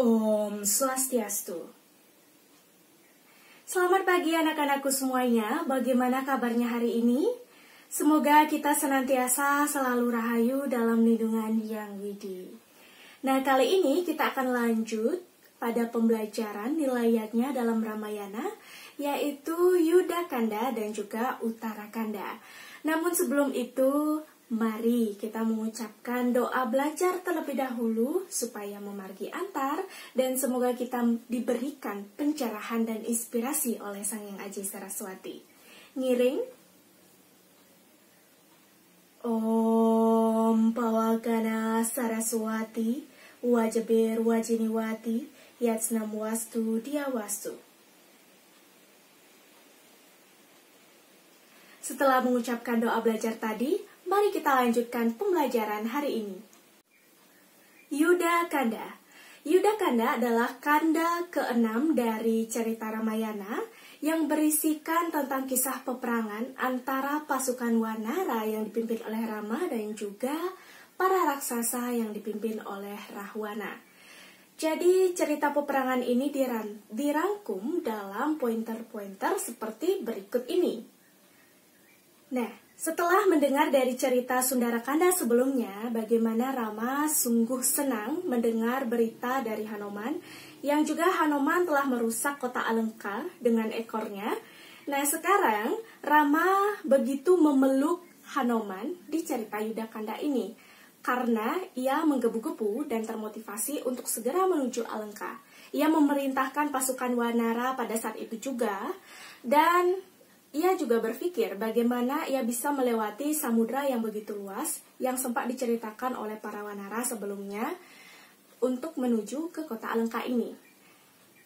Om Swastiastu. Selamat pagi anak-anakku semuanya, bagaimana kabarnya hari ini? Semoga kita senantiasa selalu rahayu dalam lindungan Yang Widi. Nah, kali ini kita akan lanjut pada pembelajaran nilayatnya dalam Ramayana, yaitu Yuddha Kanda dan juga Uttara Kanda. Namun sebelum itu, mari kita mengucapkan doa belajar terlebih dahulu supaya memargi antar dan semoga kita diberikan pencerahan dan inspirasi oleh Sang Hyang Aji Saraswati. Ngiring. Om Pawagana Saraswati Wajabir Wajiniwati Yatsnam Wastu Diawastu. Setelah mengucapkan doa belajar tadi, mari kita lanjutkan pembelajaran hari ini. Yuddha Kanda. Yuddha Kanda adalah kanda ke-6 dari cerita Ramayana yang berisikan tentang kisah peperangan antara pasukan Wanara yang dipimpin oleh Rama dan juga para raksasa yang dipimpin oleh Rahwana. Jadi cerita peperangan ini dirangkum dalam pointer-pointer seperti berikut ini. Nah, setelah mendengar dari cerita Sundarakanda sebelumnya, bagaimana Rama sungguh senang mendengar berita dari Hanuman, yang juga Hanuman telah merusak kota Alengka dengan ekornya. Nah, sekarang Rama begitu memeluk Hanuman di cerita Yuddha Kanda ini, karena ia menggebu-gebu dan termotivasi untuk segera menuju Alengka. Ia memerintahkan pasukan Wanara pada saat itu juga, dan ia juga berpikir bagaimana ia bisa melewati samudra yang begitu luas yang sempat diceritakan oleh para Wanara sebelumnya untuk menuju ke kota Alengka ini.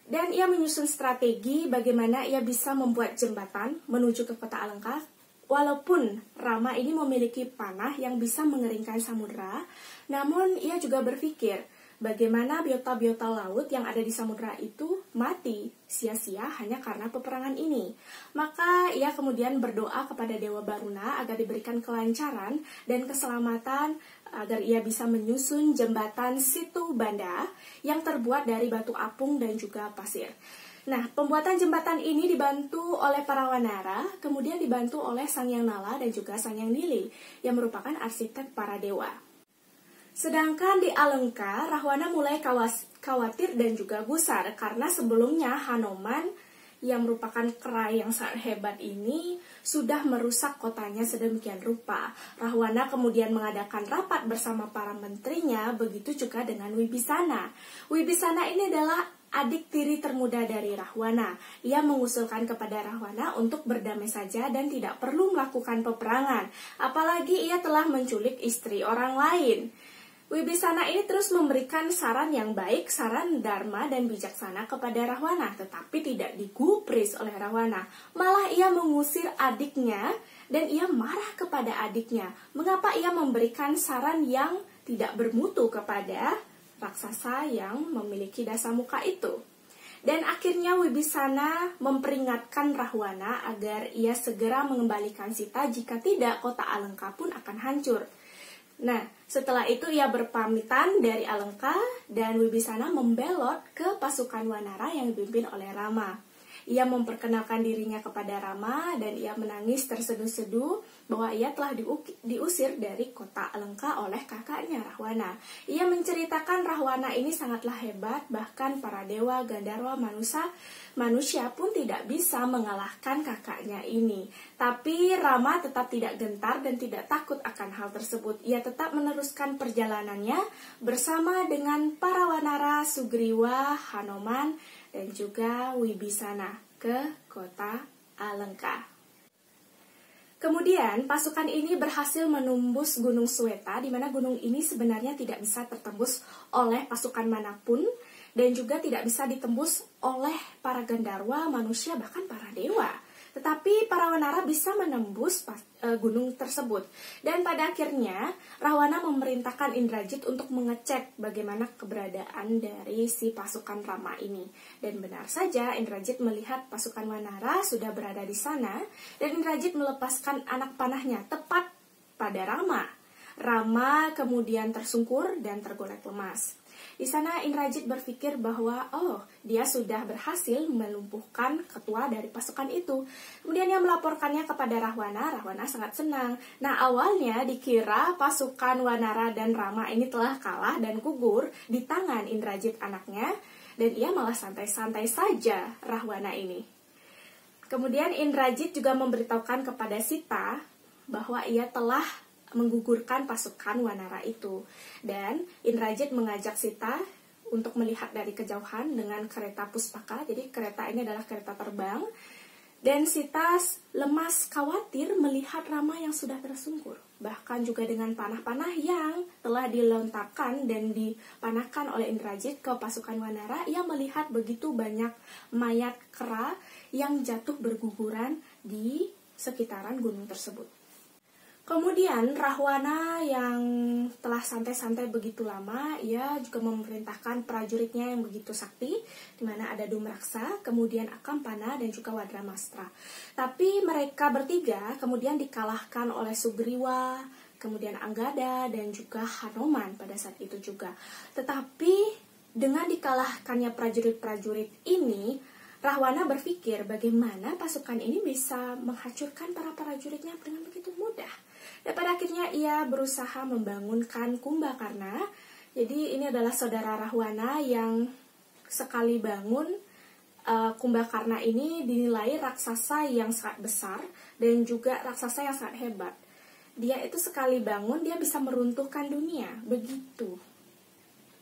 Dan ia menyusun strategi bagaimana ia bisa membuat jembatan menuju ke kota Alengka. Walaupun Rama ini memiliki panah yang bisa mengeringkan samudra, namun ia juga berpikir bagaimana biota-biota laut yang ada di samudra itu mati sia-sia hanya karena peperangan ini. Maka ia kemudian berdoa kepada Dewa Baruna agar diberikan kelancaran dan keselamatan agar ia bisa menyusun jembatan Situ Banda yang terbuat dari batu apung dan juga pasir. Nah, pembuatan jembatan ini dibantu oleh para Wanara, kemudian dibantu oleh Sang Hyang Nala dan juga Sang Hyang Nili yang merupakan arsitek para dewa. Sedangkan di Alengka, Rahwana mulai khawatir dan juga gusar karena sebelumnya Hanuman yang merupakan kera yang sangat hebat ini sudah merusak kotanya sedemikian rupa. Rahwana kemudian mengadakan rapat bersama para menterinya, begitu juga dengan Wibisana. Wibisana ini adalah adik tiri termuda dari Rahwana. Ia mengusulkan kepada Rahwana untuk berdamai saja dan tidak perlu melakukan peperangan. Apalagi ia telah menculik istri orang lain. Wibisana ini terus memberikan saran yang baik, saran dharma dan bijaksana kepada Rahwana, tetapi tidak digubris oleh Rahwana. Malah ia mengusir adiknya dan ia marah kepada adiknya. Mengapa ia memberikan saran yang tidak bermutu kepada raksasa yang memiliki dasa muka itu? Dan akhirnya Wibisana memperingatkan Rahwana agar ia segera mengembalikan Sita, jika tidak kota Alengka pun akan hancur. Nah, setelah itu ia berpamitan dari Alengka dan Wibisana membelot ke pasukan Wanara yang dipimpin oleh Rama. Ia memperkenalkan dirinya kepada Rama dan ia menangis terseduh-seduh bahwa ia telah diusir dari kota Alengka oleh kakaknya Rahwana. Ia menceritakan Rahwana ini sangatlah hebat, bahkan para dewa, Gandharwa, manusia pun tidak bisa mengalahkan kakaknya ini. Tapi Rama tetap tidak gentar dan tidak takut akan hal tersebut. Ia tetap meneruskan perjalanannya bersama dengan para Wanara, Sugriwa, Hanuman, dan juga Wibisana ke kota Alengka. Kemudian pasukan ini berhasil menembus Gunung Sweta, di mana gunung ini sebenarnya tidak bisa tertembus oleh pasukan manapun dan juga tidak bisa ditembus oleh para Gandharwa, manusia, bahkan para dewa. Tetapi para Wanara bisa menembus gunung tersebut. Dan pada akhirnya Rahwana memerintahkan Indrajit untuk mengecek bagaimana keberadaan dari si pasukan Rama ini. Dan benar saja Indrajit melihat pasukan Wanara sudah berada di sana, dan Indrajit melepaskan anak panahnya tepat pada Rama. Rama kemudian tersungkur dan tergolek lemas. Di sana Indrajit berpikir bahwa dia sudah berhasil melumpuhkan ketua dari pasukan itu. Kemudian dia melaporkannya kepada Rahwana. Rahwana sangat senang. Nah, awalnya dikira pasukan Wanara dan Rama ini telah kalah dan gugur di tangan Indrajit anaknya, dan ia malah santai-santai saja Rahwana ini. Kemudian Indrajit juga memberitahukan kepada Sita bahwa ia telah menggugurkan pasukan Wanara itu. Dan Indrajit mengajak Sita untuk melihat dari kejauhan dengan kereta Puspaka. Jadi kereta ini adalah kereta terbang. Dan Sita lemas khawatir melihat Rama yang sudah tersungkur. Bahkan juga dengan panah-panah yang telah dilontarkan dan dipanahkan oleh Indrajit ke pasukan Wanara, ia melihat begitu banyak mayat kera yang jatuh berguguran di sekitaran gunung tersebut. Kemudian Rahwana yang telah santai-santai begitu lama, ia juga memerintahkan prajuritnya yang begitu sakti, di mana ada Dumraksa, kemudian Akampana dan juga Wadramastra. Tapi mereka bertiga kemudian dikalahkan oleh Sugriwa, kemudian Anggada dan juga Hanoman pada saat itu juga. Tetapi dengan dikalahkannya prajurit-prajurit ini, Rahwana berpikir bagaimana pasukan ini bisa menghancurkan para prajuritnya dengan begitu mudah. Dan pada akhirnya ia berusaha membangunkan Kumbakarna. Jadi ini adalah saudara Rahwana yang sekali bangun, Kumbakarna ini dinilai raksasa yang sangat besar dan juga raksasa yang sangat hebat. Dia itu sekali bangun, dia bisa meruntuhkan dunia. Begitu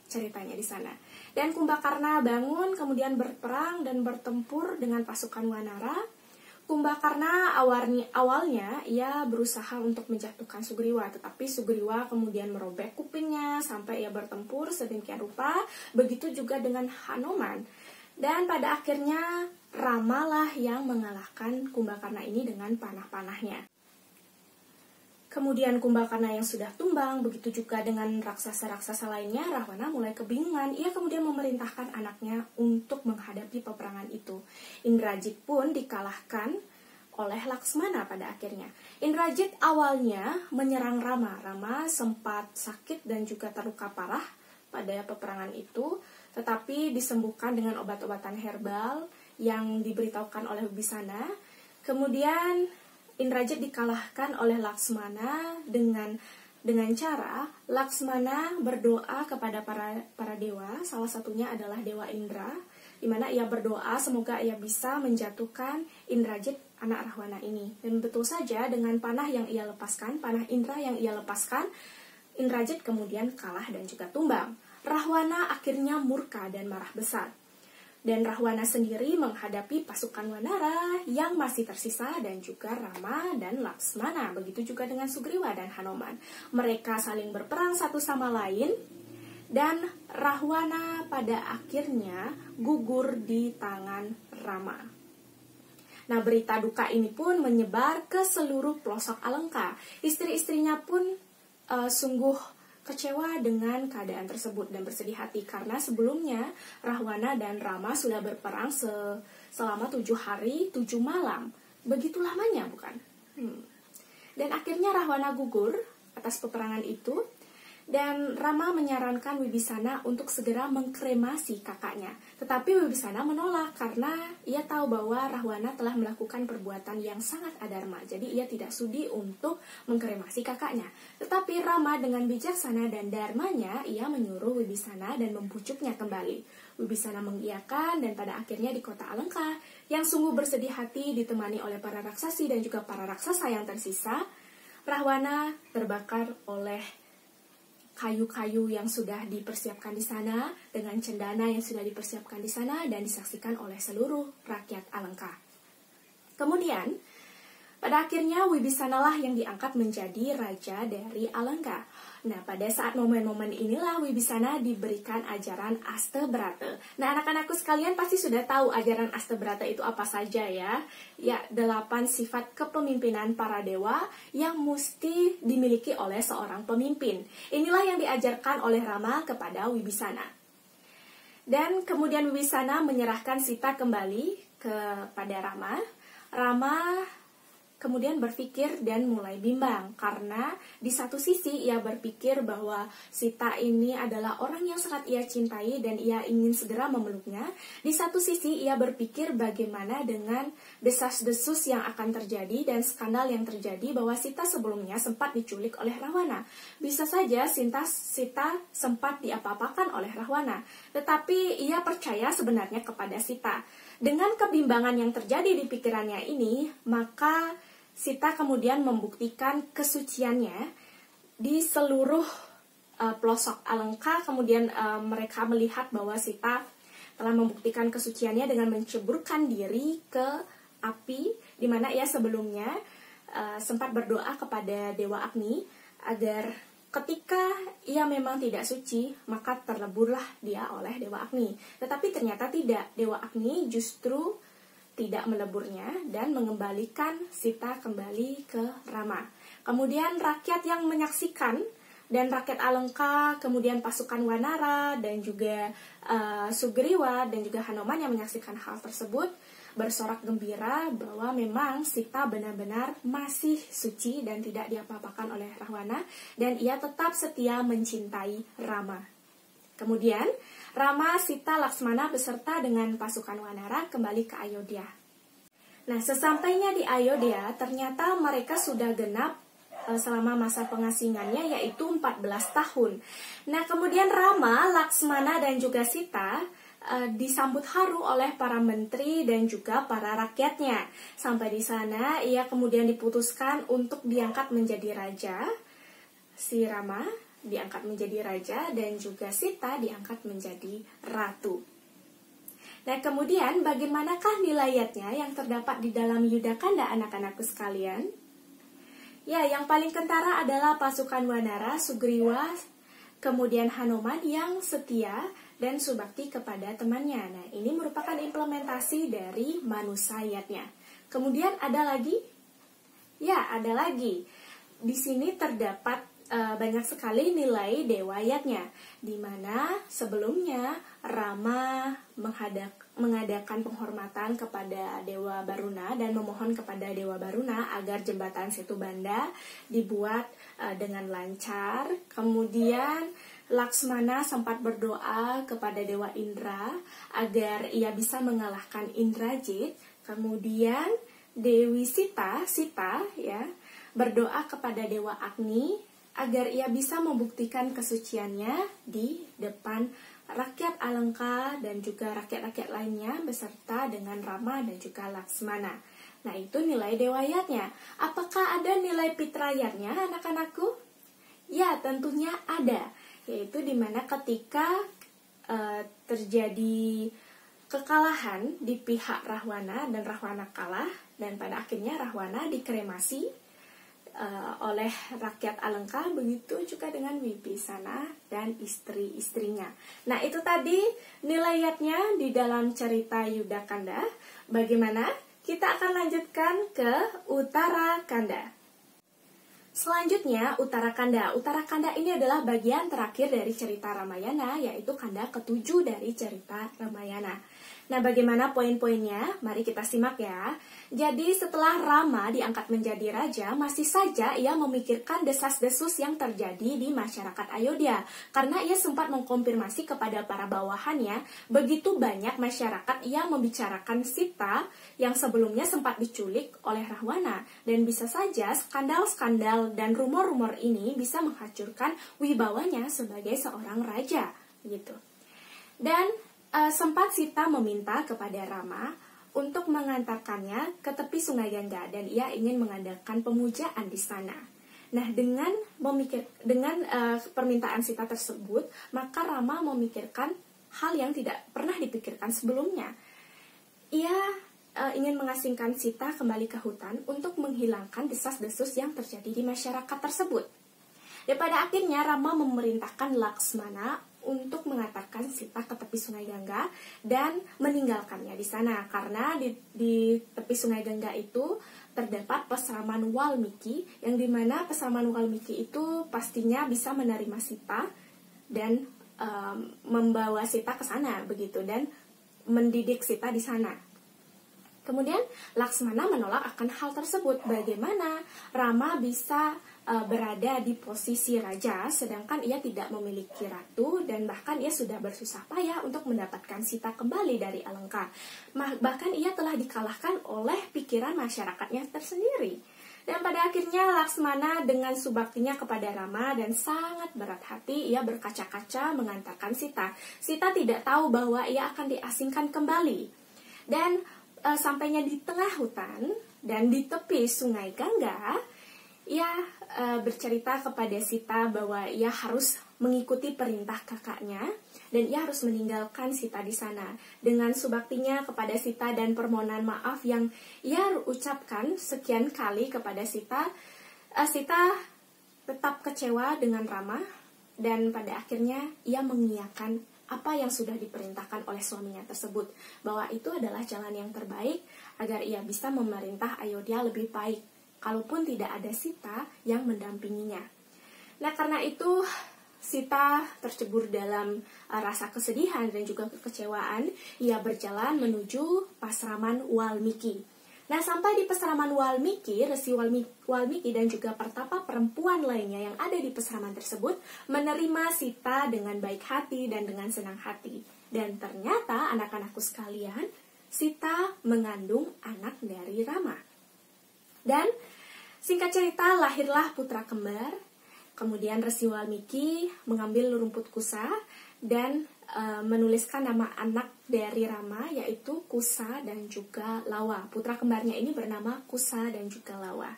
ceritanya di sana. Dan Kumbakarna bangun, kemudian berperang dan bertempur dengan pasukan Wanara. Kumbakarna awalnya ia berusaha untuk menjatuhkan Sugriwa, tetapi Sugriwa kemudian merobek kupingnya sampai ia bertempur sedemikian rupa. Begitu juga dengan Hanoman. Dan pada akhirnya Rama lah yang mengalahkan Kumbakarna ini dengan panah-panahnya. Kemudian Kumbakarna yang sudah tumbang, begitu juga dengan raksasa-raksasa lainnya, Rahwana mulai kebingungan. Ia kemudian memerintahkan anaknya untuk menghadapi peperangan itu. Indrajit pun dikalahkan oleh Laksmana pada akhirnya. Indrajit awalnya menyerang Rama. Rama sempat sakit dan juga terluka parah pada peperangan itu, tetapi disembuhkan dengan obat-obatan herbal yang diberitahukan oleh Wibisana. Kemudian Indrajit dikalahkan oleh Laksmana dengan cara Laksmana berdoa kepada para dewa. Salah satunya adalah Dewa Indra, di mana ia berdoa semoga ia bisa menjatuhkan Indrajit anak Rahwana ini. Dan betul saja dengan panah yang ia lepaskan, panah Indra yang ia lepaskan, Indrajit kemudian kalah dan juga tumbang. Rahwana akhirnya murka dan marah besar. Dan Rahwana sendiri menghadapi pasukan Wanara yang masih tersisa dan juga Rama dan Laksmana. Begitu juga dengan Sugriwa dan Hanoman. Mereka saling berperang satu sama lain dan Rahwana pada akhirnya gugur di tangan Rama. Nah, berita duka ini pun menyebar ke seluruh pelosok Alengka. Istri-istrinya pun sungguh kecewa dengan keadaan tersebut dan bersedih hati karena sebelumnya Rahwana dan Rama sudah berperang selama 7 hari 7 malam. Begitu lamanya, bukan? Dan akhirnya Rahwana gugur atas peperangan itu. Dan Rama menyarankan Wibisana untuk segera mengkremasi kakaknya. Tetapi Wibisana menolak karena ia tahu bahwa Rahwana telah melakukan perbuatan yang sangat adharma. Jadi ia tidak sudi untuk mengkremasi kakaknya. Tetapi Rama dengan bijaksana dan dharmanya, ia menyuruh Wibisana dan membujuknya kembali. Wibisana mengiyakan dan pada akhirnya di kota Alengka yang sungguh bersedih hati ditemani oleh para raksasi dan juga para raksasa yang tersisa, Rahwana terbakar oleh kayu-kayu yang sudah dipersiapkan di sana, dengan cendana yang sudah dipersiapkan di sana dan disaksikan oleh seluruh rakyat Alengka. Kemudian, pada akhirnya Wibisana lah yang diangkat menjadi raja dari Alengka. Nah, pada saat momen-momen inilah Wibisana diberikan ajaran Astabrata. Nah, anak-anakku sekalian pasti sudah tahu ajaran Astabrata itu apa saja ya. Ya, 8 sifat kepemimpinan para dewa yang mesti dimiliki oleh seorang pemimpin. Inilah yang diajarkan oleh Rama kepada Wibisana. Dan kemudian Wibisana menyerahkan Sita kembali kepada Rama. Rama kemudian berpikir dan mulai bimbang karena di satu sisi ia berpikir bahwa Sita ini adalah orang yang sangat ia cintai dan ia ingin segera memeluknya. Di satu sisi ia berpikir bagaimana dengan desas-desus yang akan terjadi dan skandal yang terjadi bahwa Sita sebelumnya sempat diculik oleh Rahwana. Bisa saja Sita sempat diapa-apakan oleh Rahwana, tetapi ia percaya sebenarnya kepada Sita. Dengan kebimbangan yang terjadi di pikirannya ini, maka Sita kemudian membuktikan kesuciannya di seluruh pelosok Alengka. Kemudian mereka melihat bahwa Sita telah membuktikan kesuciannya dengan menceburkan diri ke api, di mana ia sebelumnya sempat berdoa kepada Dewa Agni agar ketika ia memang tidak suci, maka terleburlah dia oleh Dewa Agni. Tetapi ternyata tidak, Dewa Agni justru tidak meleburnya dan mengembalikan Sita kembali ke Rama. Kemudian rakyat yang menyaksikan dan rakyat Alengka, kemudian pasukan Wanara dan juga Sugriwa dan juga Hanoman yang menyaksikan hal tersebut bersorak gembira bahwa memang Sita benar-benar masih suci dan tidak diapa-apakan oleh Rahwana dan ia tetap setia mencintai Rama. Kemudian Rama, Sita, Laksmana beserta dengan pasukan Wanara kembali ke Ayodhya. Nah, sesampainya di Ayodhya, ternyata mereka sudah genap selama masa pengasingannya, yaitu 14 tahun. Nah, kemudian Rama, Laksmana, dan juga Sita disambut haru oleh para menteri dan juga para rakyatnya. Sampai di sana, ia kemudian diputuskan untuk diangkat menjadi raja. Si Rama diangkat menjadi raja dan juga Sita diangkat menjadi ratu. Nah, kemudian bagaimanakah nilayatnya yang terdapat di dalam Yudakanda, anak-anakku sekalian? Ya, yang paling kentara adalah pasukan Wanara, Sugriwa, kemudian Hanoman yang setia dan subakti kepada temannya. Nah, ini merupakan implementasi dari manusayatnya. Kemudian ada lagi? Ya, ada lagi. Di sini terdapat banyak sekali nilai dewayatnya, di mana sebelumnya Rama mengadakan penghormatan kepada Dewa Baruna dan memohon kepada Dewa Baruna agar jembatan Setubanda dibuat dengan lancar. Kemudian Laksmana sempat berdoa kepada Dewa Indra agar ia bisa mengalahkan Indrajit. Kemudian Dewi Sita ya, berdoa kepada Dewa Agni agar ia bisa membuktikan kesuciannya di depan rakyat Alengka dan juga rakyat-rakyat lainnya beserta dengan Rama dan juga Laksmana. Nah, itu nilai dewayatnya. Apakah ada nilai pitrayatnya, anak-anakku? Ya, tentunya ada. Yaitu dimana ketika terjadi kekalahan di pihak Rahwana dan Rahwana kalah, dan pada akhirnya Rahwana dikremasi oleh rakyat Alengka, begitu juga dengan Wibisana dan istri-istrinya. Nah, itu tadi nilayatnya di dalam cerita Yudakanda. Bagaimana? Kita akan lanjutkan ke Uttarakanda. Selanjutnya, Uttarakanda. Uttarakanda ini adalah bagian terakhir dari cerita Ramayana, yaitu kanda ke-7 dari cerita Ramayana. Nah, bagaimana poin-poinnya? Mari kita simak ya. Jadi, setelah Rama diangkat menjadi raja, masih saja ia memikirkan desas-desus yang terjadi di masyarakat Ayodhya. Karena ia sempat mengkonfirmasi kepada para bawahannya, begitu banyak masyarakat yang membicarakan Sita yang sebelumnya sempat diculik oleh Rahwana. Dan bisa saja skandal-skandal dan rumor-rumor ini bisa menghancurkan wibawanya sebagai seorang raja. Gitu. Dan sempat Sita meminta kepada Rama untuk mengantarkannya ke tepi Sungai Gangga dan ia ingin mengadakan pemujaan di sana. Nah, dengan permintaan Sita tersebut, maka Rama memikirkan hal yang tidak pernah dipikirkan sebelumnya. Ia ingin mengasingkan Sita kembali ke hutan untuk menghilangkan desas-desus yang terjadi di masyarakat tersebut. Dan pada akhirnya Rama memerintahkan Laksmana untuk mengantarkan Sita ke tepi Sungai Gangga dan meninggalkannya di sana, karena di tepi Sungai Gangga itu terdapat pesraman Walmiki, yang dimana pesraman Walmiki itu pastinya bisa menerima Sita dan membawa Sita ke sana begitu dan mendidik Sita di sana. Kemudian Laksmana menolak akan hal tersebut. Bagaimana Rama bisa berada di posisi raja sedangkan ia tidak memiliki ratu dan bahkan ia sudah bersusah payah untuk mendapatkan Sita kembali dari Alengka. Bahkan ia telah dikalahkan oleh pikiran masyarakatnya tersendiri. Dan pada akhirnya Laksmana dengan subaktinya kepada Rama dan sangat berat hati ia berkaca-kaca mengantarkan Sita. Sita tidak tahu bahwa ia akan diasingkan kembali. Dan sampainya di tengah hutan dan di tepi sungai Gangga, ia bercerita kepada Sita bahwa ia harus mengikuti perintah kakaknya dan ia harus meninggalkan Sita di sana. Dengan subaktinya kepada Sita dan permohonan maaf yang ia ucapkan sekian kali kepada Sita, Sita tetap kecewa dengan Rama dan pada akhirnya ia mengiyakan apa yang sudah diperintahkan oleh suaminya tersebut, bahwa itu adalah jalan yang terbaik agar ia bisa memerintah Ayodhya lebih baik, kalaupun tidak ada Sita yang mendampinginya. Nah, karena itu Sita tercebur dalam rasa kesedihan dan juga kekecewaan. Ia berjalan menuju pasraman Walmiki. Nah, sampai di pasraman Walmiki, Resi Walmiki dan juga pertapa perempuan lainnya yang ada di pasraman tersebut menerima Sita dengan baik hati dan dengan senang hati. Dan ternyata anak-anakku sekalian, Sita mengandung anak dari Rama. Dan singkat cerita lahirlah putra kembar. Kemudian Resi Walmiki mengambil rumput kusa dan menuliskan nama anak dari Rama, yaitu Kusa dan juga Lawa. Putra kembarnya ini bernama Kusa dan juga Lawa.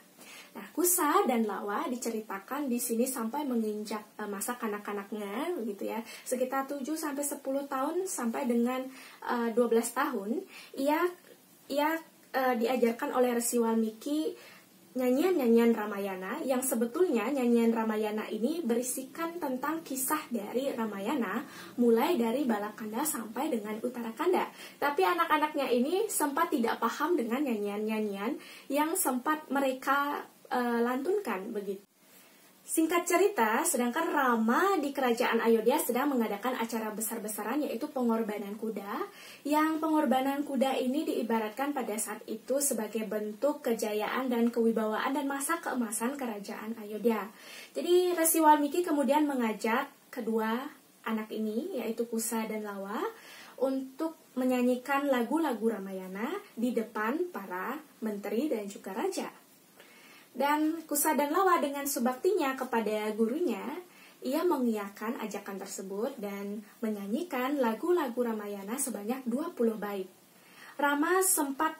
Nah, Kusa dan Lawa diceritakan di sini sampai menginjak masa kanak-kanaknya, begitu ya, sekitar 7-10 tahun sampai dengan 12 tahun. Ia diajarkan oleh Resi Walmiki nyanyian-nyanyian Ramayana, yang sebetulnya nyanyian Ramayana ini berisikan tentang kisah dari Ramayana, mulai dari Balakanda sampai dengan Uttarakanda. Tapi anak-anaknya ini sempat tidak paham dengan nyanyian-nyanyian yang sempat mereka lantunkan begitu. Singkat cerita, sedangkan Rama di kerajaan Ayodhya sedang mengadakan acara besar-besaran, yaitu pengorbanan kuda. Yang pengorbanan kuda ini diibaratkan pada saat itu sebagai bentuk kejayaan dan kewibawaan dan masa keemasan kerajaan Ayodhya. Jadi Resi Walmiki kemudian mengajak kedua anak ini, yaitu Kusa dan Lawa, untuk menyanyikan lagu-lagu Ramayana di depan para menteri dan juga raja. Dan Kusa dan Lawa dengan subaktinya kepada gurunya, ia mengiyakan ajakan tersebut dan menyanyikan lagu-lagu Ramayana sebanyak 20 bait. Rama sempat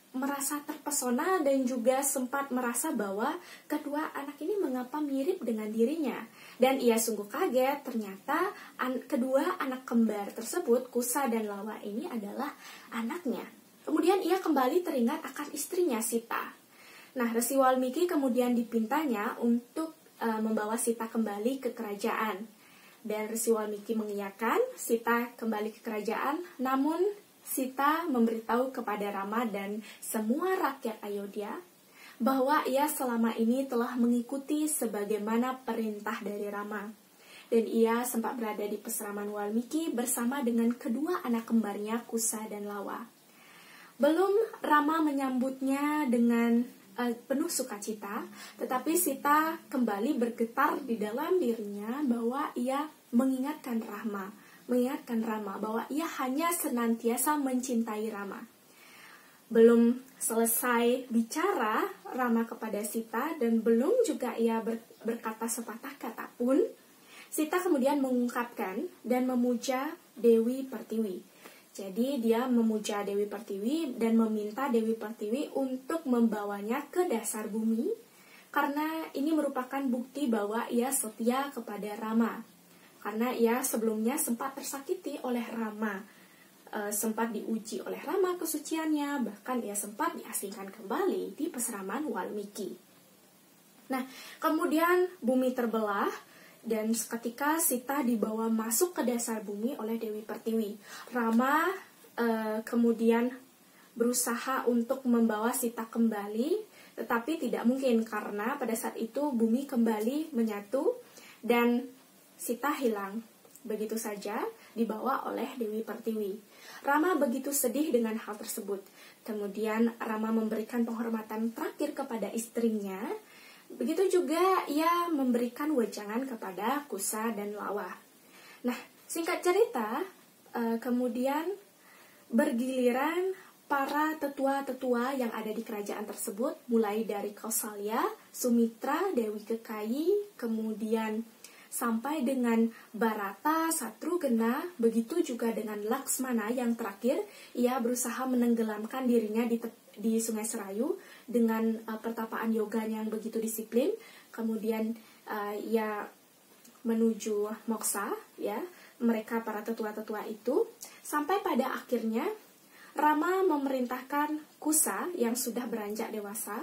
merasa terpesona dan juga sempat merasa bahwa kedua anak ini mengapa mirip dengan dirinya. Dan ia sungguh kaget, ternyata kedua anak kembar tersebut, Kusa dan Lawa ini adalah anaknya. Kemudian ia kembali teringat akan istrinya Sita. Nah, Resi Walmiki kemudian dipintanya untuk membawa Sita kembali ke kerajaan. Dan Resi Walmiki mengiyakan Sita kembali ke kerajaan, namun Sita memberitahu kepada Rama dan semua rakyat Ayodhya bahwa ia selama ini telah mengikuti sebagaimana perintah dari Rama. Dan ia sempat berada di pasraman Walmiki bersama dengan kedua anak kembarnya Kusa dan Lawa. Belum Rama menyambutnya dengan penuh sukacita, tetapi Sita kembali bergetar di dalam dirinya bahwa ia mengingatkan Rama bahwa ia hanya senantiasa mencintai Rama. Belum selesai bicara Rama kepada Sita dan belum juga ia berkata sepatah kata pun, Sita kemudian mengungkapkan dan memuja Dewi Pertiwi. Jadi dia memuja Dewi Pertiwi dan meminta Dewi Pertiwi untuk membawanya ke dasar bumi, karena ini merupakan bukti bahwa ia setia kepada Rama. Karena ia sebelumnya sempat tersakiti oleh Rama, sempat diuji oleh Rama kesuciannya, bahkan ia sempat diasingkan kembali di pasraman Walmiki. Nah, kemudian bumi terbelah, dan seketika Sita dibawa masuk ke dasar bumi oleh Dewi Pertiwi. Rama kemudian berusaha untuk membawa Sita kembali, tetapi tidak mungkin karena pada saat itu bumi kembali menyatu dan Sita hilang begitu saja. dibawa oleh Dewi Pertiwi. Rama begitu sedih dengan hal tersebut. Kemudian Rama memberikan penghormatan terakhir kepada istrinya. Begitu juga ia memberikan wejangan kepada Kusa dan Lawa. Nah, singkat cerita, kemudian bergiliran para tetua-tetua yang ada di kerajaan tersebut, mulai dari Kausalya, Sumitra, Dewi Kekayi, kemudian sampai dengan Barata, Satrugena, begitu juga dengan Laksmana yang terakhir, ia berusaha menenggelamkan dirinya di Sungai Serayu dengan pertapaan yoganya yang begitu disiplin. Kemudian ia menuju moksa, ya, mereka para tetua-tetua itu, sampai pada akhirnya Rama memerintahkan Kusa yang sudah beranjak dewasa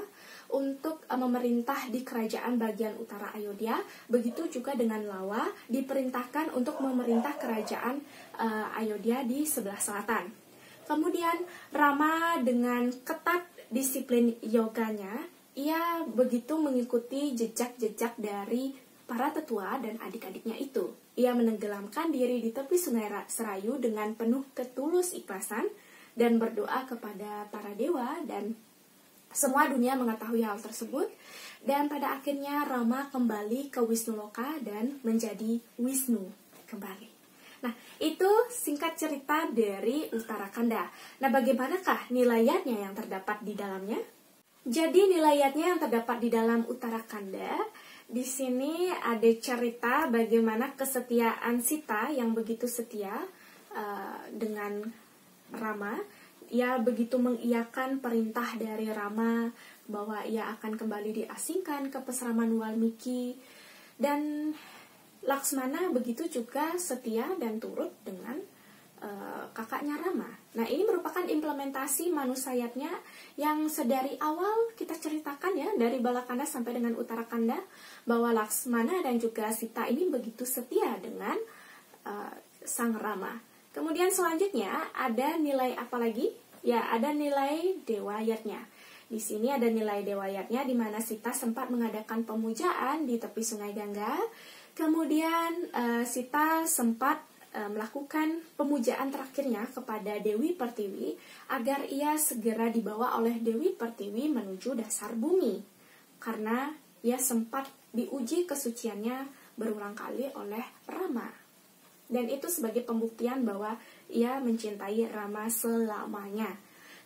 untuk memerintah di kerajaan bagian utara Ayodhya. Begitu juga dengan Lawa diperintahkan untuk memerintah kerajaan Ayodhya di sebelah selatan. Kemudian Rama dengan ketat disiplin yoganya, ia begitu mengikuti jejak-jejak dari para tetua dan adik-adiknya itu. Ia menenggelamkan diri di tepi Sungai Serayu dengan penuh ketulus ikhlasan dan berdoa kepada para dewa, dan semua dunia mengetahui hal tersebut. Dan pada akhirnya Rama kembali ke Wisnuloka dan menjadi Wisnu kembali. Nah, itu singkat cerita dari Uttarakanda. Nah, bagaimanakah nilayatnya yang terdapat di dalamnya? Jadi nilayatnya yang terdapat di dalam Uttarakanda, di sini ada cerita bagaimana kesetiaan Sita yang begitu setia dengan Rama. Ia begitu mengiyakan perintah dari Rama bahwa ia akan kembali diasingkan ke peseraman Walmiki, dan Laksmana begitu juga setia dan turut dengan kakaknya Rama. Nah, ini merupakan implementasi manusayatnya yang sedari awal kita ceritakan, ya, dari Balakanda sampai dengan Uttarakanda, bahwa Laksmana dan juga Sita ini begitu setia dengan sang Rama. Kemudian selanjutnya ada nilai apa lagi? Ya, ada nilai dewayatnya. Di sini ada nilai dewayatnya di mana Sita sempat mengadakan pemujaan di tepi Sungai Gangga. Kemudian Sita sempat melakukan pemujaan terakhirnya kepada Dewi Pertiwi agar ia segera dibawa oleh Dewi Pertiwi menuju dasar bumi. Karena ia sempat diuji kesuciannya berulang kali oleh Rama. Dan itu sebagai pembuktian bahwa ia mencintai Rama selamanya.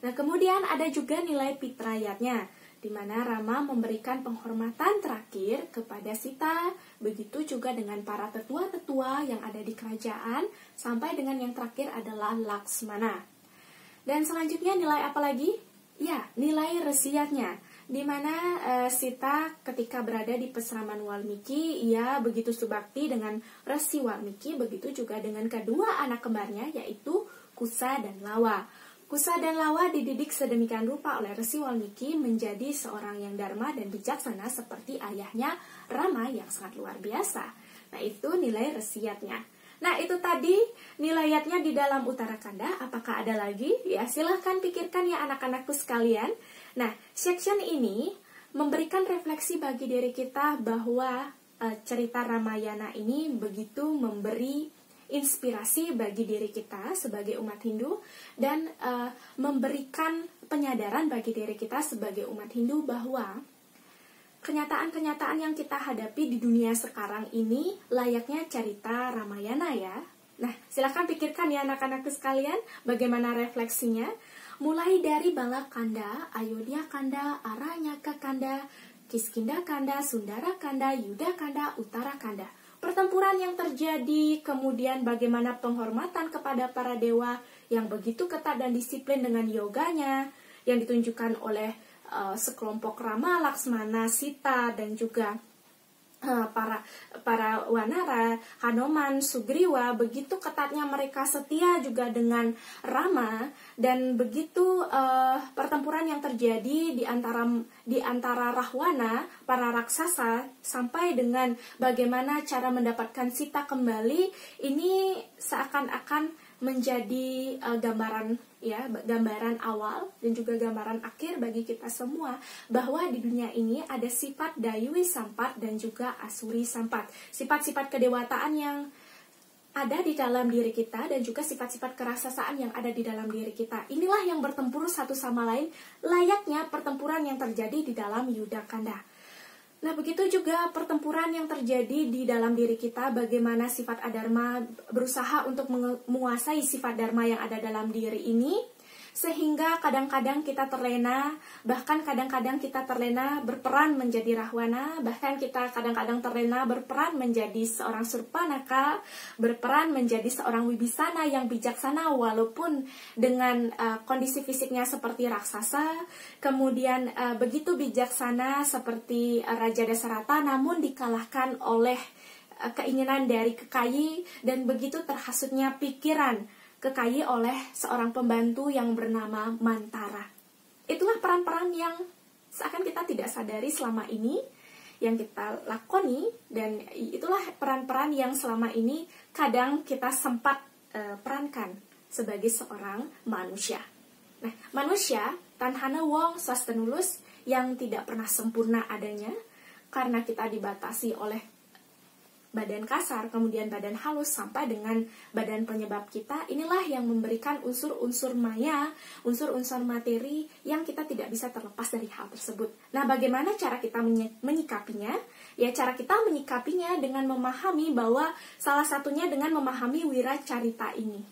Nah, kemudian ada juga nilai pitrayatnya, di mana Rama memberikan penghormatan terakhir kepada Sita, begitu juga dengan para tetua-tetua yang ada di kerajaan, sampai dengan yang terakhir adalah Laksmana. Dan selanjutnya nilai apa lagi? Ya, nilai resiyatnya, di mana Sita ketika berada di peseraman Walmiki, ia begitu subakti dengan Resi Walmiki, begitu juga dengan kedua anak kembarnya, yaitu Kusa dan Lawa. Kusa dan Lawa dididik sedemikian rupa oleh Resi Walmiki menjadi seorang yang dharma dan bijaksana seperti ayahnya Rama yang sangat luar biasa. Nah, itu nilai resiyatnya. Nah, itu tadi nilayatnya di dalam Uttarakanda. Apakah ada lagi? Ya, silahkan pikirkan ya anak-anakku sekalian. Nah, section ini memberikan refleksi bagi diri kita bahwa cerita Ramayana ini begitu memberi inspirasi bagi diri kita sebagai umat Hindu, dan memberikan penyadaran bagi diri kita sebagai umat Hindu bahwa kenyataan-kenyataan yang kita hadapi di dunia sekarang ini layaknya cerita Ramayana, ya. Nah, silahkan pikirkan ya anak-anakku sekalian bagaimana refleksinya. Mulai dari Balakanda, Ayodhya Kanda, Aranyaka Kanda, Kiskindha Kanda, Sundara Kanda, Yuda Kanda, Uttarakanda. Pertempuran yang terjadi, kemudian bagaimana penghormatan kepada para dewa yang begitu ketat dan disiplin dengan yoganya, yang ditunjukkan oleh sekelompok Rama, Laksmana, Sita, dan juga para wanara, Hanuman, Sugriwa, begitu ketatnya mereka setia juga dengan Rama, dan begitu pertempuran yang terjadi di antara Rahwana, para raksasa, sampai dengan bagaimana cara mendapatkan Sita kembali, ini seakan-akan menjadi gambaran awal dan juga gambaran akhir bagi kita semua bahwa di dunia ini ada sifat Daywi Sampat dan juga Asuri Sampat, sifat-sifat kedewataan yang ada di dalam diri kita dan juga sifat-sifat keraksasaan yang ada di dalam diri kita. Inilah yang bertempur satu sama lain, layaknya pertempuran yang terjadi di dalam Yuda Kanda. Nah, begitu juga pertempuran yang terjadi di dalam diri kita, bagaimana sifat adharma berusaha untuk menguasai sifat dharma yang ada dalam diri ini, sehingga kadang-kadang kita terlena, bahkan kadang-kadang kita terlena berperan menjadi rahwana, bahkan kita kadang-kadang terlena berperan menjadi seorang surpanaka, berperan menjadi seorang wibisana yang bijaksana walaupun dengan kondisi fisiknya seperti raksasa, kemudian begitu bijaksana seperti Raja Dasarata namun dikalahkan oleh keinginan dari Kekayi dan begitu terhasutnya pikiran Kekayi oleh seorang pembantu yang bernama Mantara. Itulah peran-peran yang seakan kita tidak sadari selama ini yang kita lakoni, dan itulah peran-peran yang selama ini kadang kita sempat perankan sebagai seorang manusia. Nah, manusia tanhana wong sastenulus yang tidak pernah sempurna adanya karena kita dibatasi oleh badan kasar, kemudian badan halus, sampai dengan badan penyebab kita. Inilah yang memberikan unsur-unsur maya, unsur-unsur materi yang kita tidak bisa terlepas dari hal tersebut. Nah, bagaimana cara kita menyikapinya? Ya, cara kita menyikapinya dengan memahami bahwa salah satunya dengan memahami Wiracarita ini,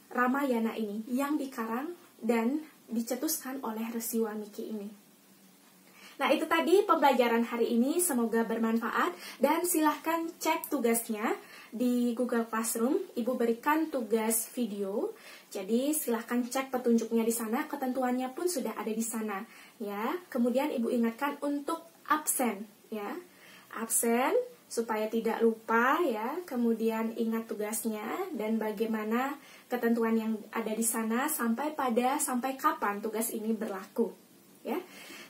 Ramayana ini, yang dikarang dan dicetuskan oleh Resi Walmiki ini. Nah, itu tadi pembelajaran hari ini, semoga bermanfaat, dan silahkan cek tugasnya di Google Classroom. Ibu berikan tugas video, jadi silahkan cek petunjuknya di sana, ketentuannya pun sudah ada di sana, ya. Kemudian Ibu ingatkan untuk absen, ya, absen supaya tidak lupa, ya. Kemudian ingat tugasnya dan bagaimana ketentuan yang ada di sana sampai kapan tugas ini berlaku, ya.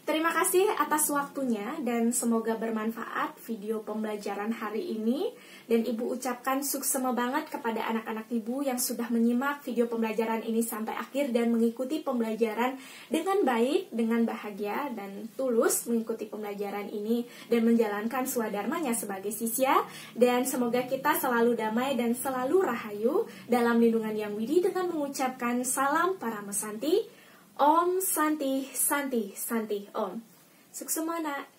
Terima kasih atas waktunya dan semoga bermanfaat video pembelajaran hari ini. Dan Ibu ucapkan suksema banget kepada anak-anak Ibu yang sudah menyimak video pembelajaran ini sampai akhir dan mengikuti pembelajaran dengan baik, dengan bahagia dan tulus mengikuti pembelajaran ini dan menjalankan swadharmanya sebagai sisya. Dan semoga kita selalu damai dan selalu rahayu dalam lindungan Yang Widi dengan mengucapkan salam para mesanti. Om Santi Santi Santi Om. Suksumana.